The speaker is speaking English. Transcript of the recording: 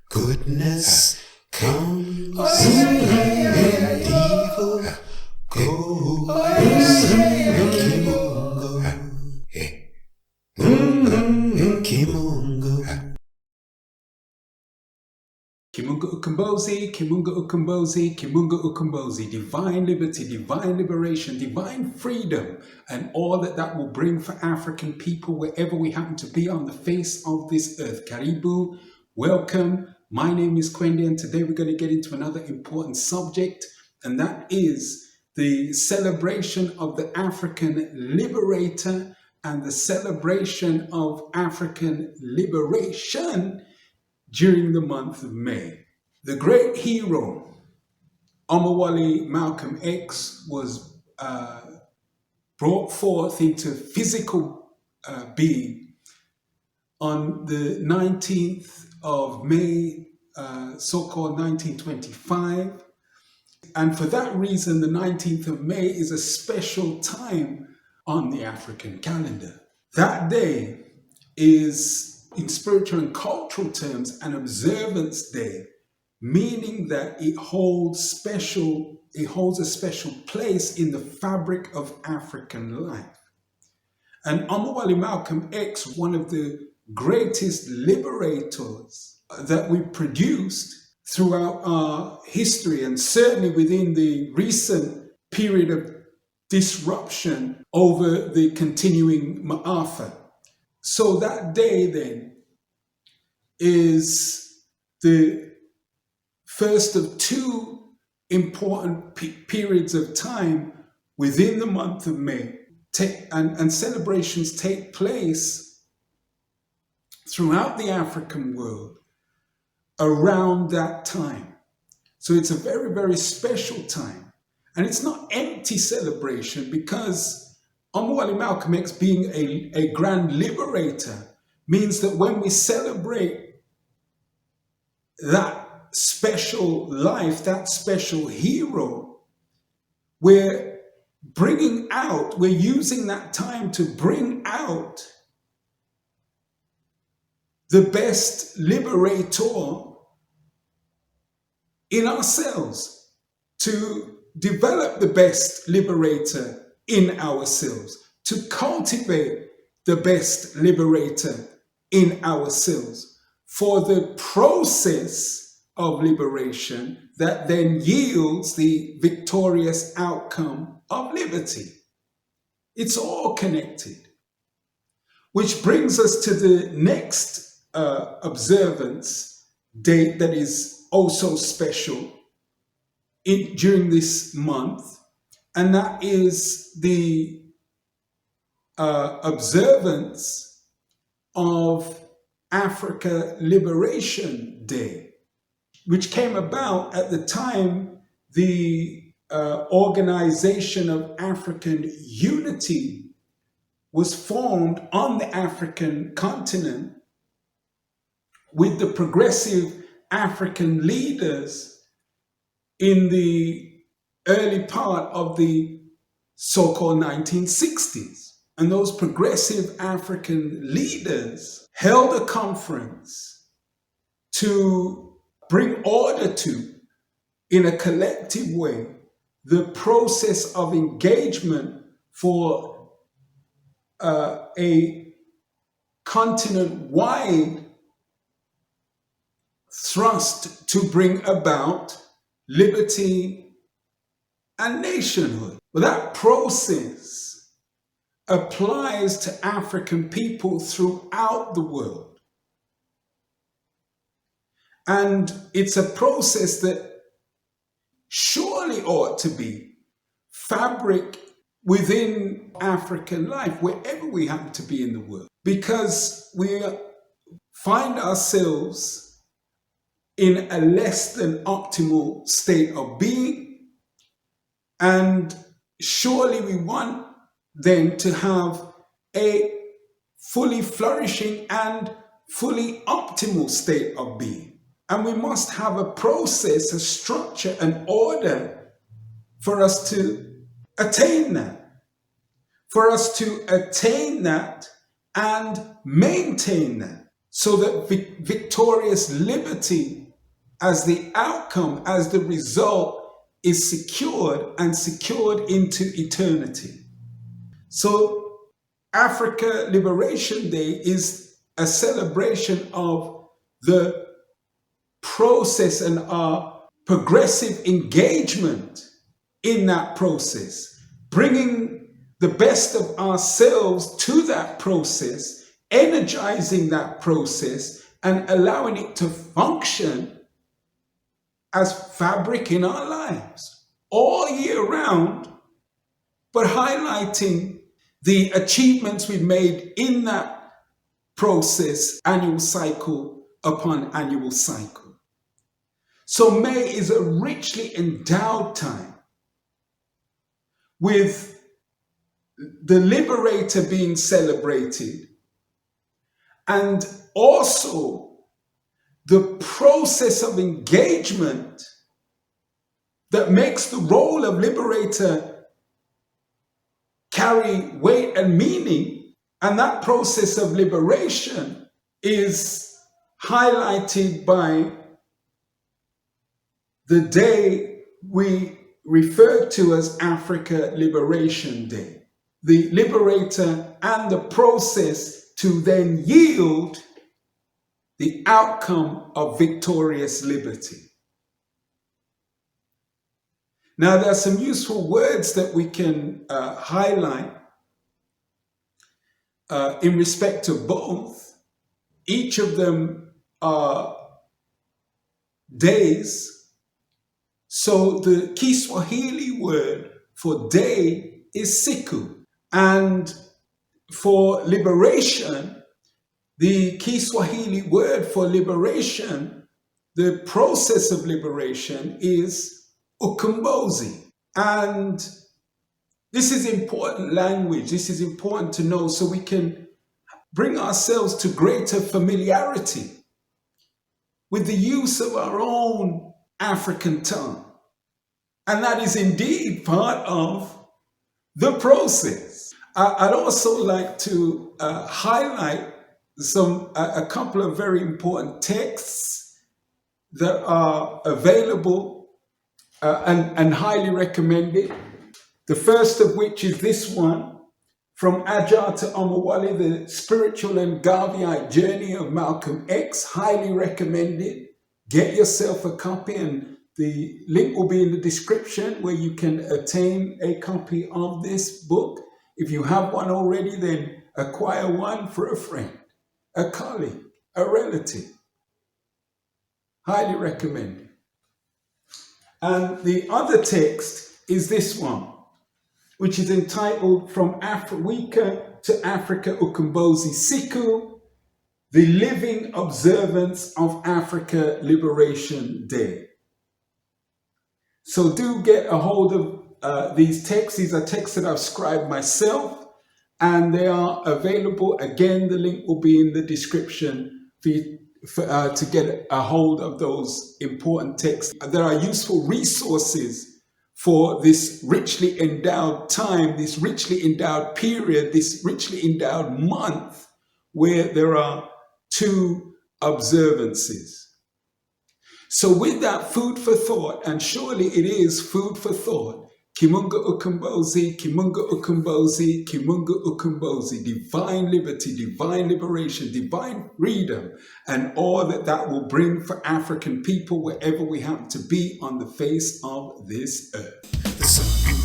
Goodness comes and evil goes. Kimunga Ukombozi, Kimunga Ukombozi, Kimunga Ukombozi, divine liberty, divine liberation, divine freedom, and all that will bring for African people wherever we happen to be on the face of this earth. Karibu, welcome. My name is Kwende, and today we're going to get into another important subject, and that is the celebration of the African Liberator and the celebration of African Liberation during the month of May. The great hero, Omowale Malcolm X, was brought forth into physical being on the 19th of May, so-called 1925. And for that reason, the 19th of May is a special time on the African calendar. That day is, in spiritual and cultural terms, an observance day, meaning that it holds a special place in the fabric of African life. And Omowale Malcolm X, one of the greatest liberators that we produced throughout our history, and certainly within the recent period of disruption over the continuing Ma'afa. So that day then is the first of two important periods of time within the month of May. And celebrations take place throughout the African world around that time. So it's a very, very special time. And it's not empty celebration, because Omowale Malcolm X being a grand liberator means that when we celebrate that special life, that special hero, we're using that time to bring out the best liberator in ourselves, to develop the best liberator in ourselves, to cultivate the best liberator in ourselves for the process of liberation that then yields the victorious outcome of liberty. It's all connected. Which brings us to the next observance date that is also special during this month, and that is the observance of Afrika Liberation Day, which came about at the time the Organization of African Unity was formed on the African continent, with the progressive African leaders in the early part of the so-called 1960s. And those progressive African leaders held a conference to bring order to, in a collective way, the process of engagement for a continent-wide thrust to bring about liberty and nationhood. Well, that process applies to African people throughout the world. And it's a process that surely ought to be fabric within African life, wherever we happen to be in the world, because we find ourselves in a less than optimal state of being. And surely we want then to have a fully flourishing and fully optimal state of being. And we must have a process, a structure, an order for us to attain that. For us to attain that and maintain that. so that victorious liberty as the outcome, as the result, is secured and secured into eternity. So Afrika Liberation Day is a celebration of the process and our progressive engagement in that process, bringing the best of ourselves to that process, energizing that process, and allowing it to function as fabric in our lives all year round, but highlighting the achievements we've made in that process, annual cycle upon annual cycle. So May is a richly endowed time with the Liberator being celebrated, and also the process of engagement that makes the role of Liberator carry weight and meaning. And that process of liberation is highlighted by the day we refer to as Afrika Liberation Day. The Liberator and the process to then yield the outcome of victorious liberty. Now, there are some useful words that we can highlight in respect to both. Each of them are days. So the Kiswahili word for day is siku. And for liberation, the Kiswahili word for liberation, the process of liberation, is Ukombozi. And this is important language. This is important to know so we can bring ourselves to greater familiarity with the use of our own African tongue. And that is indeed part of the process. I'd also like to highlight a couple of very important texts that are available and highly recommended. The first of which is this one, From Ajar to Omowale, the Spiritual and Garveyite Journey of Malcolm X, highly recommended. Get yourself a copy, and the link will be in the description where you can obtain a copy of this book. If you have one already, then acquire one for a friend, a colleague, a relative. Highly recommended. And the other text is this one, which is entitled From Afruika to Afrika Ukombozi Siku, the Living Observance of Afrika Liberation Day. So do get a hold of these texts. These are texts that I've scribed myself, and they are available. Again, the link will be in the description for you to get a hold of those important texts. There are useful resources for this richly endowed time, this richly endowed period, this richly endowed month, where there are two observances. So with that food for thought, and surely it is food for thought, Kimunga Ukombozi, Kimunga Ukombozi, Kimunga Ukombozi, divine liberty, divine liberation, divine freedom, and all that that will bring for African people wherever we happen to be on the face of this earth.